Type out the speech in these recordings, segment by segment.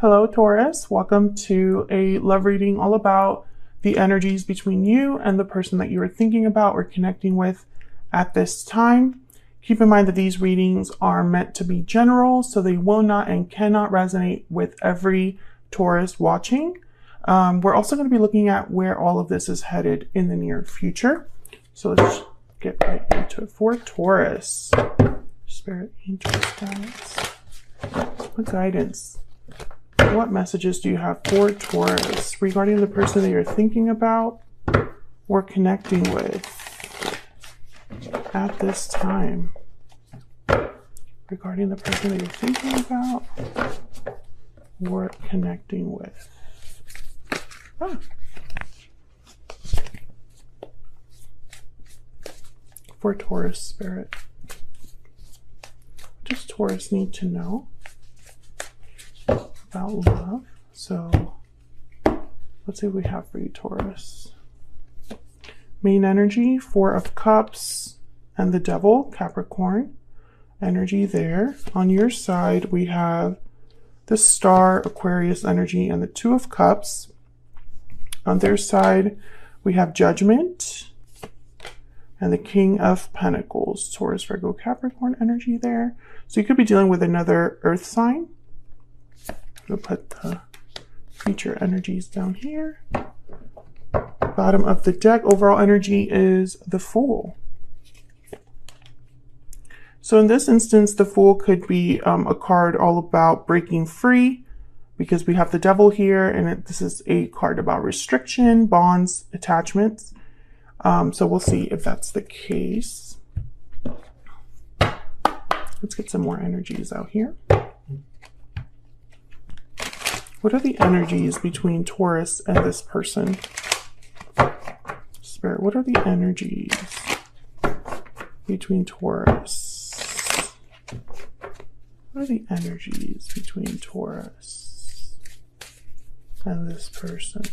Hello, Taurus. Welcome to a love reading all about the energies between you and the person that you are thinking about or connecting with at this time. Keep in mind that these readings are meant to be general, so they will not and cannot resonate with every Taurus watching. We're also going to be looking at where all of this is headed in the near future. So let's get right into it. For Taurus, Spirit, Angels, guides. What guidance? What messages do you have for Taurus regarding the person that you're thinking about or connecting with at this time? Regarding the person that you're thinking about or connecting with. For Taurus, Spirit. What does Taurus need to know about love? So let's see what we have for you, Taurus. Main energy, Four of Cups and the Devil, Capricorn. Energy there. On your side, we have the Star, Aquarius energy, and the Two of Cups. On their side, we have Judgment and the King of Pentacles, Taurus, Virgo, Capricorn energy there. So you could be dealing with another earth sign. We'll put the future energies down here. Bottom of the deck, overall energy is the Fool. So in this instance, the Fool could be a card all about breaking free, because we have the Devil here, and this is a card about restriction, bonds, attachments. So we'll see if that's the case. Let's get some more energies out here. What are the energies between Taurus and this person? Spirit, what are the energies between Taurus? What are the energies between Taurus and this person?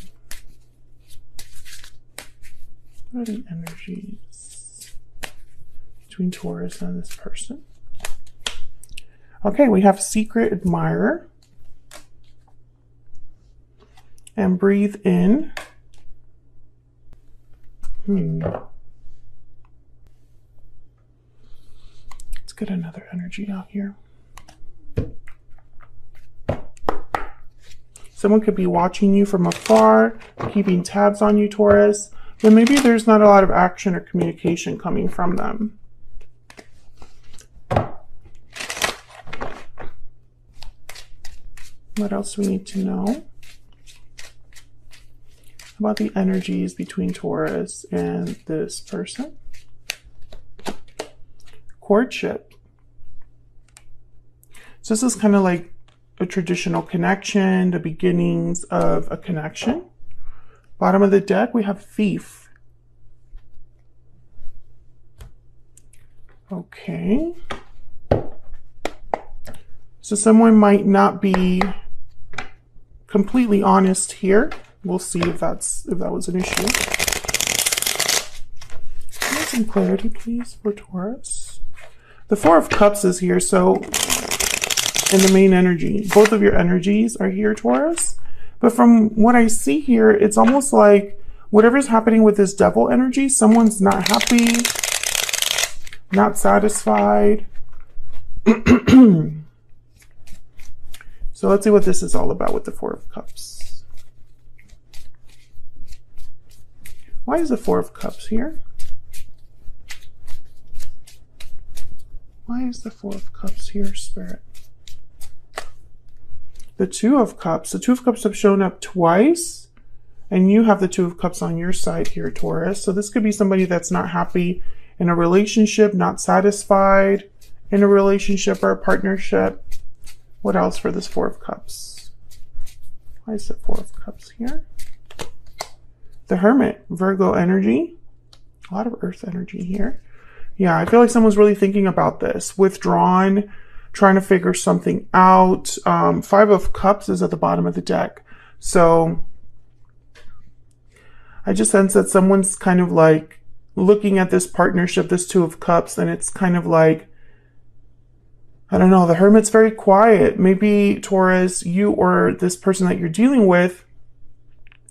What are the energies between Taurus and this person? Okay, we have Secret Admirer. And breathe in. Let's get another energy out here. Someone could be watching you from afar, keeping tabs on you, Taurus, but maybe there's not a lot of action or communication coming from them. What else do we need to know about the energies between Taurus and this person? Courtship. So this is kind of like a traditional connection, the beginnings of a connection. Bottom of the deck, we have Thief. Okay. So someone might not be completely honest here. We'll see if that was an issue. Can I have some clarity, please, for Taurus? The Four of Cups is here, so in the main energy, both of your energies are here, Taurus. But from what I see here, it's almost like whatever's happening with this Devil energy, someone's not happy, not satisfied. So let's see what this is all about with the Four of Cups. Why is the Four of Cups here? Why is the Four of Cups here, Spirit? The Two of Cups. The Two of Cups have shown up twice, and you have the Two of Cups on your side here, Taurus. So this could be somebody that's not happy in a relationship, not satisfied in a relationship or a partnership. What else for this Four of Cups? Why is the Four of Cups here? The Hermit, Virgo energy. A lot of earth energy here. Yeah, I feel like someone's really thinking about this. Withdrawn, trying to figure something out. Five of Cups is at the bottom of the deck. So I just sense that someone's kind of like looking at this partnership, this Two of Cups, and it's kind of like I don't know, the Hermit's very quiet. Maybe Taurus, you or this person that you're dealing with,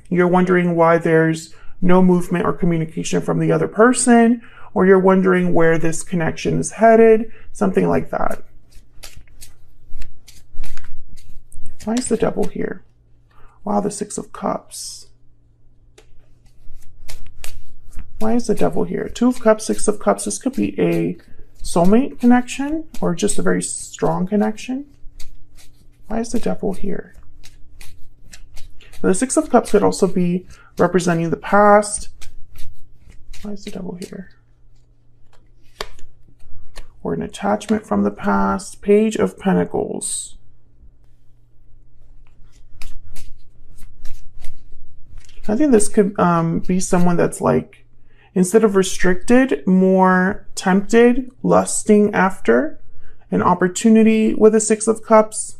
you're wondering why there's no movement or communication from the other person, or you're wondering where this connection is headed, something like that. Why is the Devil here? Wow, the Six of Cups. Why is the Devil here? Two of Cups, Six of Cups. This could be a soulmate connection or just a very strong connection. Why is the Devil here? The Six of Cups could also be representing the past. Why is the Devil here? Or an attachment from the past. Page of Pentacles. I think this could be someone that's like, instead of restricted, more tempted, lusting after an opportunity with a Six of Cups.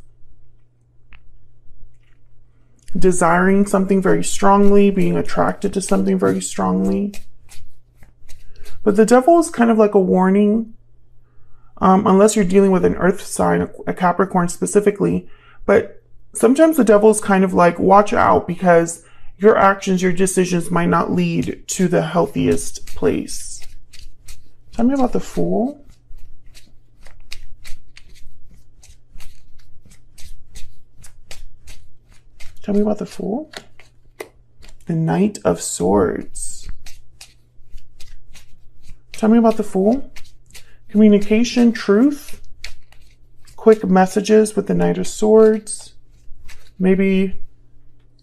Desiring something very strongly, being attracted to something very strongly. But the Devil is kind of like a warning, unless you're dealing with an earth sign, a Capricorn specifically. But sometimes the Devil is kind of like, watch out, because your actions, your decisions might not lead to the healthiest place. Tell me about the Fool. Tell me about the Fool. The Knight of Swords. Tell me about the Fool. Communication, truth, quick messages with the Knight of Swords. Maybe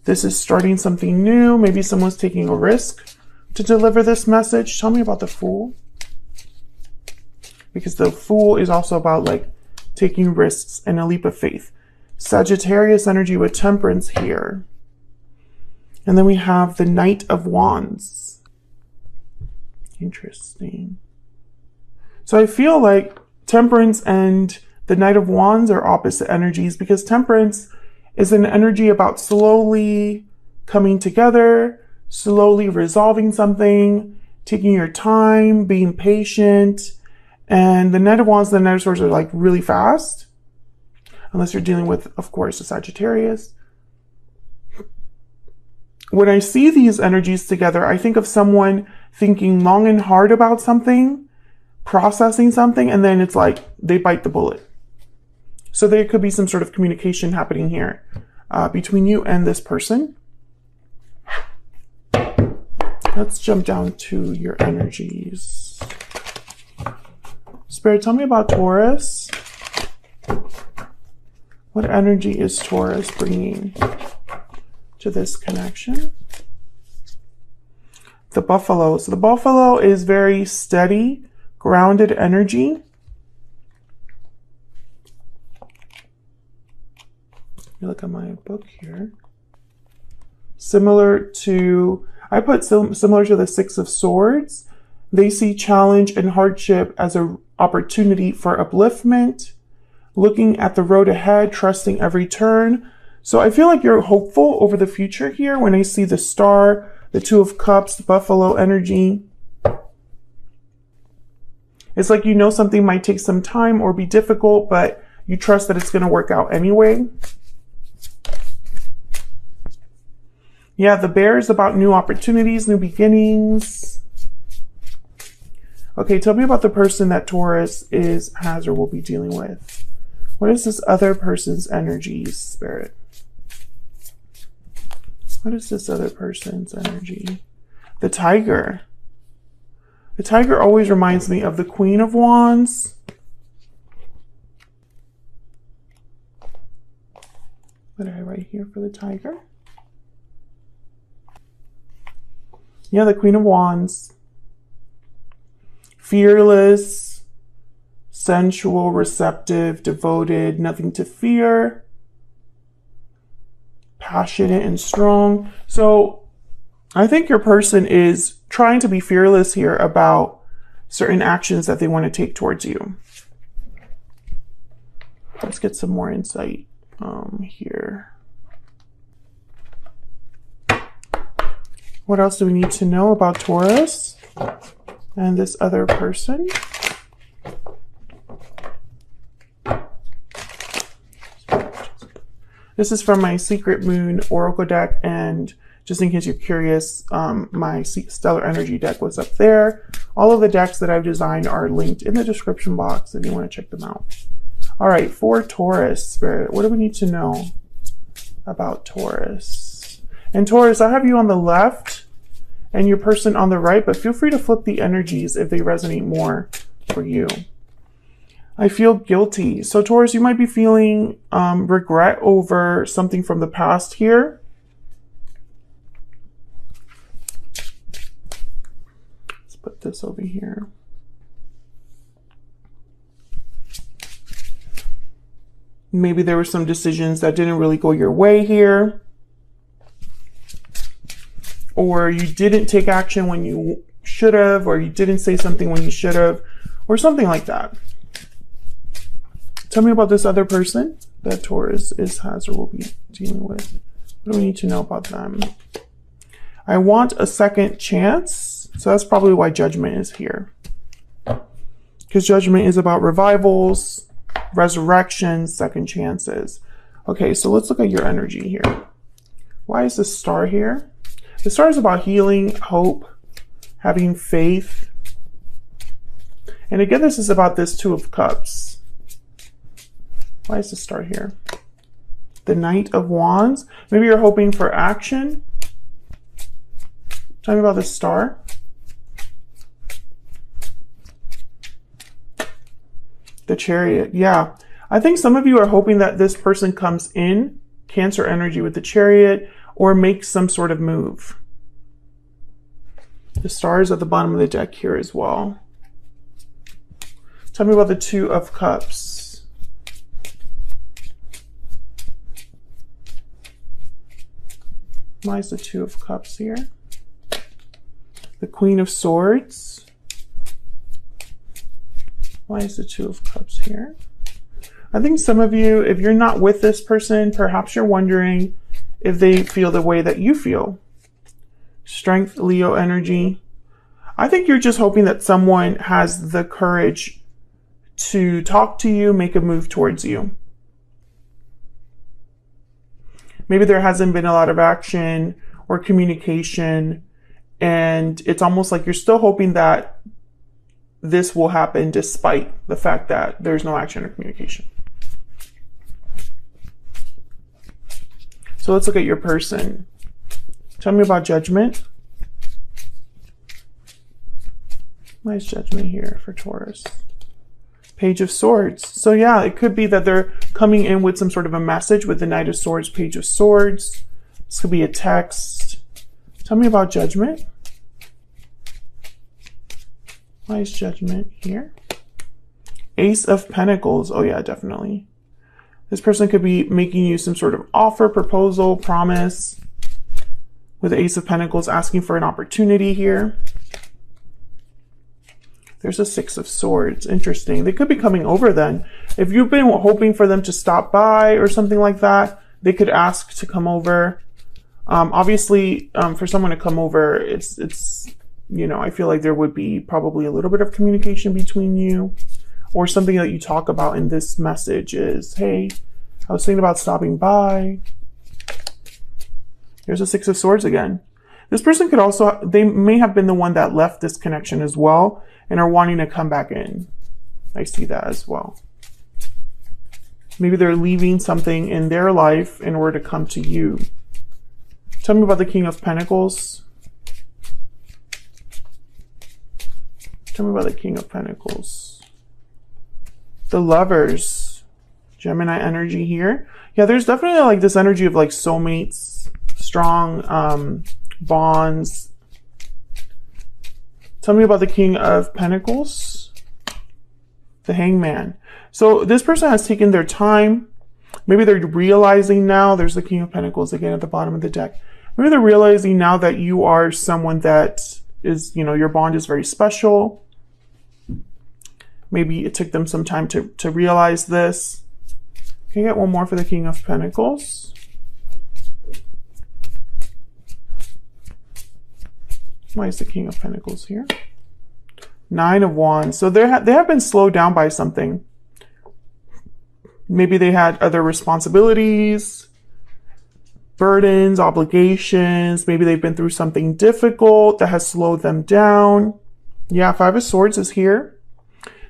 this is starting something new. Maybe someone's taking a risk to deliver this message. Tell me about the Fool. Because the Fool is also about like taking risks and a leap of faith. Sagittarius energy with Temperance here. And then we have the Knight of Wands. Interesting. So I feel like Temperance and the Knight of Wands are opposite energies, because Temperance is an energy about slowly coming together, slowly resolving something, taking your time, being patient. And the Knight of Wands and the Knight of Swords are like really fast. Unless you're dealing with, of course, a Sagittarius. When I see these energies together, I think of someone thinking long and hard about something, processing something, and then it's like they bite the bullet. So there could be some sort of communication happening here between you and this person. Let's jump down to your energies. Spirit, tell me about Taurus. What energy is Taurus bringing to this connection? The Buffalo. So the Buffalo is very steady, grounded energy. Let me look at my book here. Similar to, I put similar to the Six of Swords. They see challenge and hardship as an opportunity for upliftment. Looking at the road ahead, trusting every turn. So I feel like you're hopeful over the future here when I see the Star, the Two of Cups, the Buffalo energy. It's like you know something might take some time or be difficult, but you trust that it's going to work out anyway. Yeah, the Bear is about new opportunities, new beginnings. Okay, tell me about the person that Taurus has or will be dealing with. What is this other person's energy, Spirit? What is this other person's energy? The Tiger. The Tiger always reminds me of the Queen of Wands. What did I write here for the Tiger? Yeah, the Queen of Wands. Fearless. Sensual, receptive, devoted, nothing to fear, passionate and strong. So I think your person is trying to be fearless here about certain actions that they want to take towards you. Let's get some more insight here. What else do we need to know about Taurus and this other person? This is from my Secret Moon Oracle deck, and just in case you're curious, my Stellar Energy deck was up there. All of the decks that I've designed are linked in the description box if you want to check them out. All right, for Taurus, Spirit, what do we need to know about Taurus? And Taurus, I have you on the left and your person on the right, but feel free to flip the energies if they resonate more for you. I feel guilty. So Taurus, you might be feeling regret over something from the past here. Let's put this over here. Maybe there were some decisions that didn't really go your way here. Or you didn't take action when you should have, or you didn't say something when you should have, or something like that. Tell me about this other person that Taurus has or will be dealing with. What do we need to know about them? I want a second chance. So that's probably why Judgment is here. Because Judgment is about revivals, resurrections, second chances. Okay, so let's look at your energy here. Why is the Star here? The Star is about healing, hope, having faith. And again, this is about this Two of Cups. Why is the Star here? The Knight of Wands. Maybe you're hoping for action. Tell me about the Star. The Chariot. Yeah. I think some of you are hoping that this person comes in, Cancer energy with the Chariot, or makes some sort of move. The Star is at the bottom of the deck here as well. Tell me about the Two of Cups. Why is the Two of Cups here? The Queen of Swords. Why is the Two of Cups here? I think some of you, if you're not with this person, perhaps you're wondering if they feel the way that you feel. Strength, Leo energy. I think you're just hoping that someone has the courage to talk to you, make a move towards you. Maybe there hasn't been a lot of action or communication, and it's almost like you're still hoping that this will happen despite the fact that there's no action or communication. So let's look at your person. Tell me about Judgment. Why is Judgment here for Taurus? Page of Swords. So yeah, it could be that they're coming in with some sort of a message with the Knight of Swords, Page of Swords. This could be a text. Tell me about Judgment. Why is Judgment here? Ace of Pentacles. Oh yeah, definitely. This person could be making you some sort of offer, proposal, promise. With the Ace of Pentacles asking for an opportunity here. There's a Six of Swords. Interesting. They could be coming over then. If you've been hoping for them to stop by or something like that, they could ask to come over. Obviously, for someone to come over, it's you know, I feel like there would be probably a little bit of communication between you, or something that you talk about in this message is, hey, I was thinking about stopping by. There's a Six of Swords again. This person could also, they may have been the one that left this connection as well and are wanting to come back in. I see that as well. Maybe they're leaving something in their life in order to come to you. Tell me about the King of Pentacles. Tell me about the King of Pentacles. The Lovers. Gemini energy here. Yeah, there's definitely like this energy of like soulmates, strong bonds. Tell me about the King of Pentacles. The Hangman. So this person has taken their time. Maybe they're realizing now, there's the King of Pentacles again at the bottom of the deck. Maybe they're realizing now that you are someone that is, you know, your bond is very special. Maybe it took them some time to realize this. Can I get one more for the King of Pentacles? Why is the King of Pentacles here? Nine of Wands. So they have been slowed down by something. Maybe they had other responsibilities. burdens, obligations. Maybe they've been through something difficult that has slowed them down. Yeah, Five of Swords is here.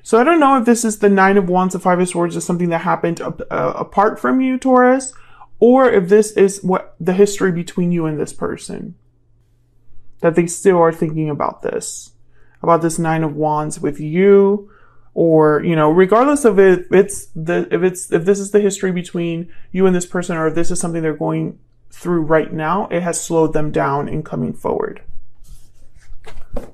So I don't know if this is the Nine of Wands. The Five of Swords is something that happened apart from you, Taurus, or if this is what the history between you and this person, that they still are thinking about this Nine of Wands with you, or, you know, regardless of if this is the history between you and this person, or if this is something they're going through right now, it has slowed them down in coming forward.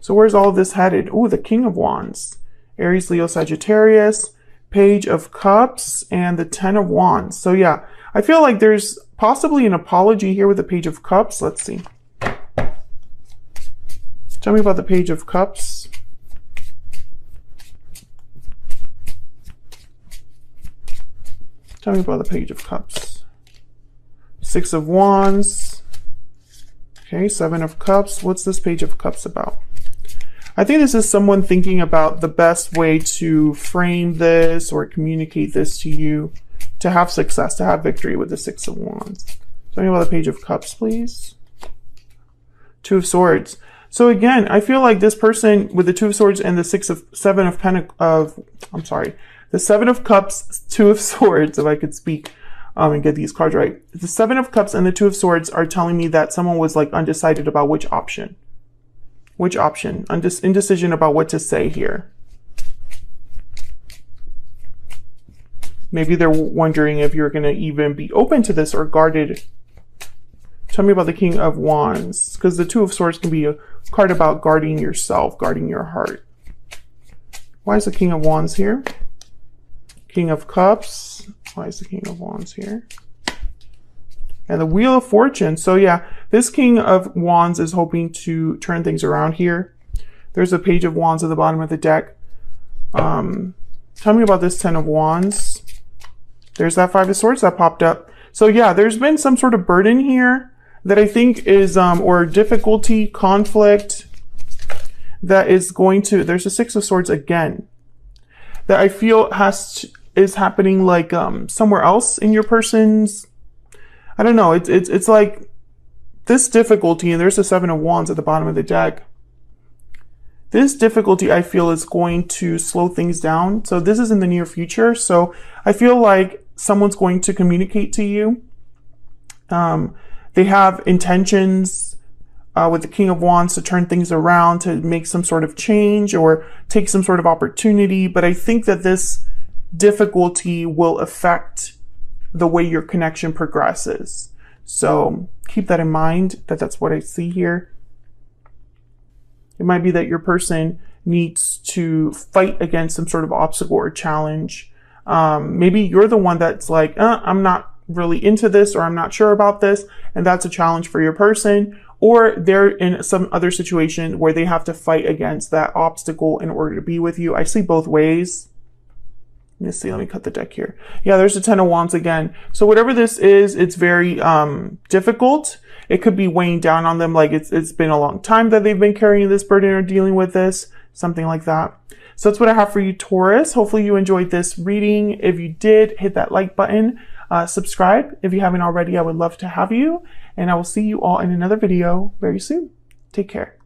So where's all of this headed? Oh, the King of Wands, Aries, Leo, Sagittarius, Page of Cups, and the Ten of Wands. So yeah, I feel like there's possibly an apology here with the Page of Cups. Let's see. Tell me about the Page of Cups. Tell me about the Page of Cups. Six of Wands. Okay, Seven of Cups. What's this Page of Cups about? I think this is someone thinking about the best way to frame this or communicate this to you to have success, to have victory with the Six of Wands. Tell me about the Page of Cups, please. Two of Swords. So again, I feel like this person with the Two of Swords and the Seven of Cups, Two of Swords, if I could speak and get these cards right. The Seven of Cups and the Two of Swords are telling me that someone was like undecided about which option. Which option? Indecision about what to say here. Maybe they're wondering if you're going to even be open to this or guarded. Tell me about the King of Wands, because the Two of Swords can be a card about guarding yourself, guarding your heart. Why is the King of Wands here? King of Cups. Why is the King of Wands here? And the Wheel of Fortune. So yeah, this King of Wands is hoping to turn things around here. There's a Page of Wands at the bottom of the deck. Tell me about this Ten of Wands. There's that Five of Swords that popped up. So yeah, there's been some sort of burden here that I think is, or difficulty, conflict that is going to, there's a Six of Swords again, that I feel is happening like somewhere else in your person's, I don't know, it's like this difficulty, and there's a Seven of Wands at the bottom of the deck. This difficulty, I feel, is going to slow things down. So this is in the near future. So I feel like someone's going to communicate to you. They have intentions with the King of Wands to turn things around, to make some sort of change or take some sort of opportunity. But I think that this difficulty will affect the way your connection progresses. So keep that in mind, that's what I see here. It might be that your person needs to fight against some sort of obstacle or challenge. Maybe you're the one that's like, I'm not really into this, or I'm not sure about this, and that's a challenge for your person. Or they're in some other situation where they have to fight against that obstacle in order to be with you. I see both ways. Let's see, let me cut the deck here. Yeah, there's the Ten of Wands again. So whatever this is, it's very difficult. It could be weighing down on them, like it's been a long time that they've been carrying this burden or dealing with this, something like that. So that's what I have for you, Taurus. Hopefully you enjoyed this reading. If you did, hit that like button. Subscribe if you haven't already. I would love to have you. And I will see you all in another video very soon. Take care.